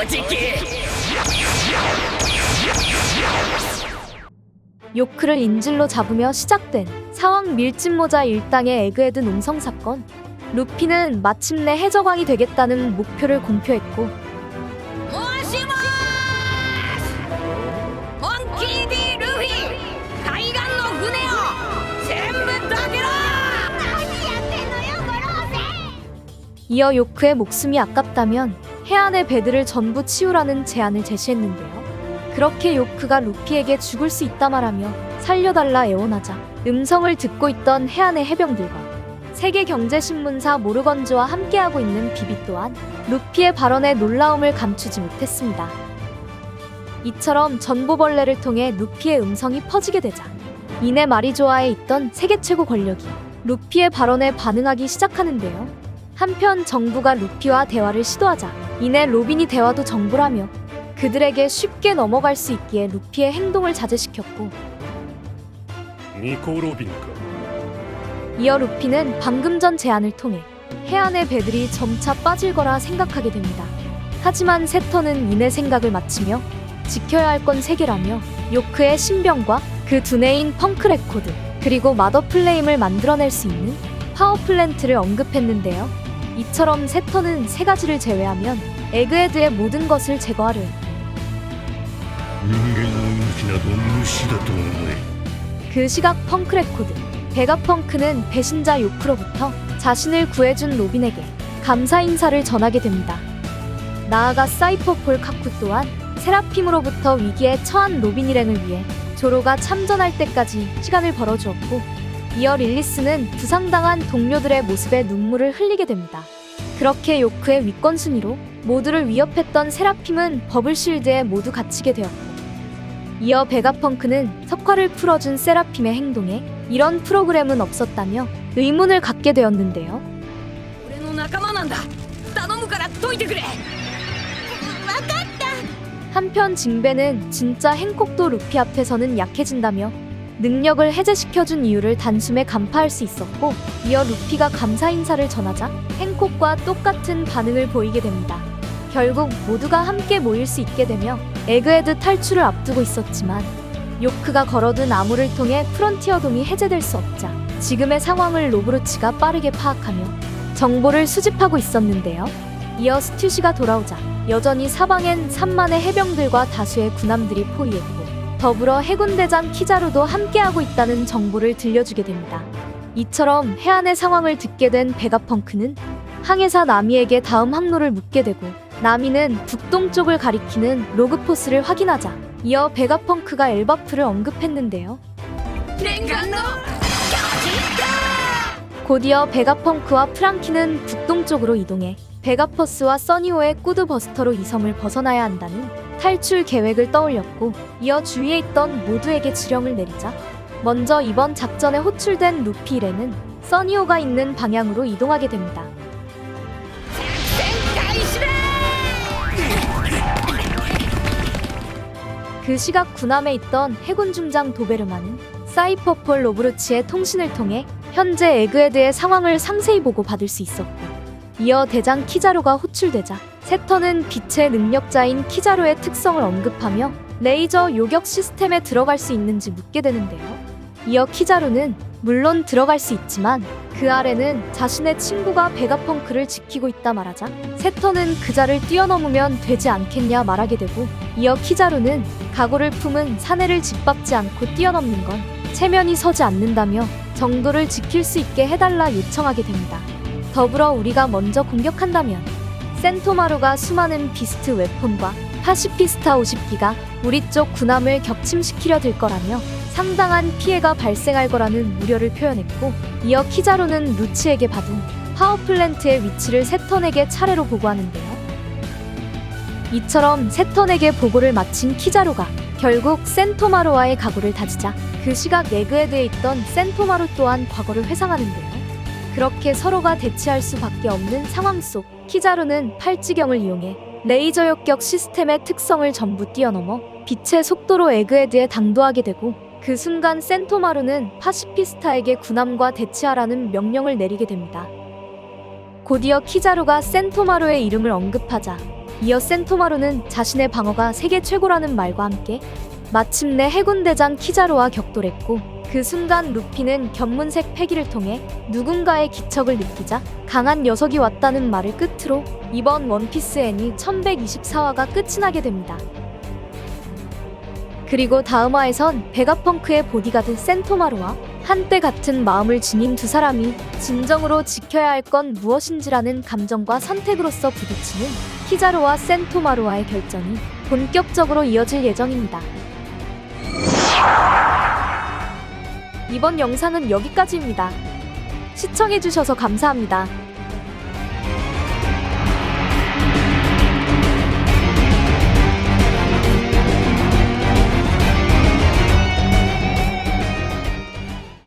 솔직히 요크를 인질로 잡으며 시작된 사왕 밀짚모자 일당의 에그헤드 농성 사건. 루피는 마침내 해적왕이 되겠다는 목표를 공표했고, 모시마스! 본気でルフィ海岸の船を全部どけろ！이어 요크의 목숨이 아깝다면 해안의 배들을 전부 치우라는 제안을 제시했는데요. 그렇게 요크가 루피에게 죽을 수 있다 말하며 살려달라 애원하자 음성을 듣고 있던 해안의 해병들과 세계경제신문사 모르건즈와 함께하고 있는 비비 또한 루피의 발언에 놀라움을 감추지 못했습니다. 이처럼 전보벌레를 통해 루피의 음성이 퍼지게 되자 이내 마리조아에 있던 세계 최고 권력이 루피의 발언에 반응하기 시작하는데요. 한편 정부가 루피와 대화를 시도하자 이내 로빈이 대화도 정보라며 그들에게 쉽게 넘어갈 수 있기에 루피의 행동을 자제시켰고, 니코 로빈가? 이어 루피는 방금 전 제안을 통해 해안의 배들이 점차 빠질 거라 생각하게 됩니다. 하지만 세터는 이내 생각을 마치며 지켜야 할 건 세 개라며 요크의 신병과 그 두뇌인 펑크 레코드 그리고 마더 플레임을 만들어낼 수 있는 파워 플랜트를 언급했는데요. 이처럼 세터는 세 가지를 제외하면 에그헤드의 모든 것을 제거하려 했고, 人間の命など無視だと思え。 그 시각 펑크 레코드 베가펑크는 배신자 요크로부터 자신을 구해준 로빈에게 감사 인사를 전하게 됩니다. 나아가 사이퍼폴 카쿠 또한 세라핌으로부터 위기에 처한 로빈 일행을 위해 조로가 참전할 때까지 시간을 벌어주었고, 이어 릴리스는 부상당한 동료들의 모습에 눈물을 흘리게 됩니다. 그렇게 요크의 윗권 순위로 모두를 위협했던 세라핌은 버블실드에 모두 갇히게 되었고, 이어 베가펑크는 석화를 풀어준 세라핌의 행동에 이런 프로그램은 없었다며 의문을 갖게 되었는데요. 俺の仲間なんだ頼むから解いてくれ！ 한편 징베는 진짜 행콕도 루피 앞에서는 약해진다며 능력을 해제시켜준 이유를 단숨에 간파할 수 있었고, 이어 루피가 감사 인사를 전하자 행콕과 똑같은 반응을 보이게 됩니다. 결국 모두가 함께 모일 수 있게 되며 에그헤드 탈출을 앞두고 있었지만 요크가 걸어둔 암호를 통해 프론티어돔이 해제될 수 없자 지금의 상황을 로브루치가 빠르게 파악하며 정보를 수집하고 있었는데요. 이어 스튜시가 돌아오자 여전히 사방엔 3만의 해병들과 다수의 군함들이 포위했고, 더불어 해군대장 키자루도 함께하고 있다는 정보를 들려주게 됩니다. 이처럼 해안의 상황을 듣게 된 베가펑크는 항해사 나미에게 다음 항로를 묻게 되고, 나미는 북동쪽을 가리키는 로그포스를 확인하자 이어 베가펑크가 엘바프를 언급했는데요. 念願の巨人だ！ 곧이어 베가펑크와 프랑키는 북동쪽으로 이동해 베가퍼스와 써니오의 꾸드버스터로 이 섬을 벗어나야 한다는 탈출 계획을 떠올렸고, 이어 주위에 있던 모두에게 지령을 내리자 먼저 이번 작전에 호출된 루피 일행은 써니오가 있는 방향으로 이동하게 됩니다. 戦開始だ！ 그 시각 군함에 있던 해군 중장 도베르만은 사이퍼폴 로브루치의 통신을 통해 현재 에그헤드의 상황을 상세히 보고 받을 수 있었고, 이어 대장 키자루가 호출되자 세터는 빛의 능력자인 키자루의 특성을 언급하며 레이저 요격 시스템에 들어갈 수 있는지 묻게 되는데요. 이어 키자루는 물론 들어갈 수 있지만 그 아래는 자신의 친구가 베가펑크를 지키고 있다 말하자 세터는 그 자를 뛰어넘으면 되지 않겠냐 말하게 되고, 이어 키자루는 각오를 품은 사내를 짓밟지 않고 뛰어넘는 건 체면이 서지 않는다며 정도를 지킬 수 있게 해달라 요청하게 됩니다. 더불어 우리가 먼저 공격한다면 센토마루가 수많은 비스트 웨폰과 파시피스타 50기가 우리 쪽 군함을 격침시키려 들 거라며 상당한 피해가 발생할 거라는 우려를 표현했고, 이어 키자루는 루치에게 받은 파워플랜트의 위치를 세턴에게 차례로 보고하는데요. 이처럼 세턴에게 보고를 마친 키자루가 결국 센토마루와의 각오를 다지자 그 시각 에그헤드에 있던 센토마루 또한 과거를 회상하는데요. 그렇게 서로가 대치할 수밖에 없는 상황 속 키자루는 팔찌경을 이용해 레이저 역격 시스템의 특성을 전부 뛰어넘어 빛의 속도로 에그헤드에 당도하게 되고, 그 순간 센토마루는 파시피스타에게 군함과 대치하라는 명령을 내리게 됩니다. 곧이어 키자루가 센토마루의 이름을 언급하자 이어 센토마루는 자신의 방어가 세계 최고라는 말과 함께 마침내 해군대장 키자루와 격돌했고, 그 순간 루피는 견문색 패기를 통해 누군가의 기척을 느끼자 강한 녀석이 왔다는 말을 끝으로 이번 원피스 애니 1124화가 끝이 나게 됩니다. 그리고 다음 화에선 베가펑크의 보디가드 센토마루와 한때 같은 마음을 지닌 두 사람이 진정으로 지켜야 할 건 무엇인지라는 감정과 선택으로서 부딪히는 키자루와 센토마루와의 결전이 본격적으로 이어질 예정입니다. 이번 영상은 여기까지입니다. 시청해주셔서 감사합니다.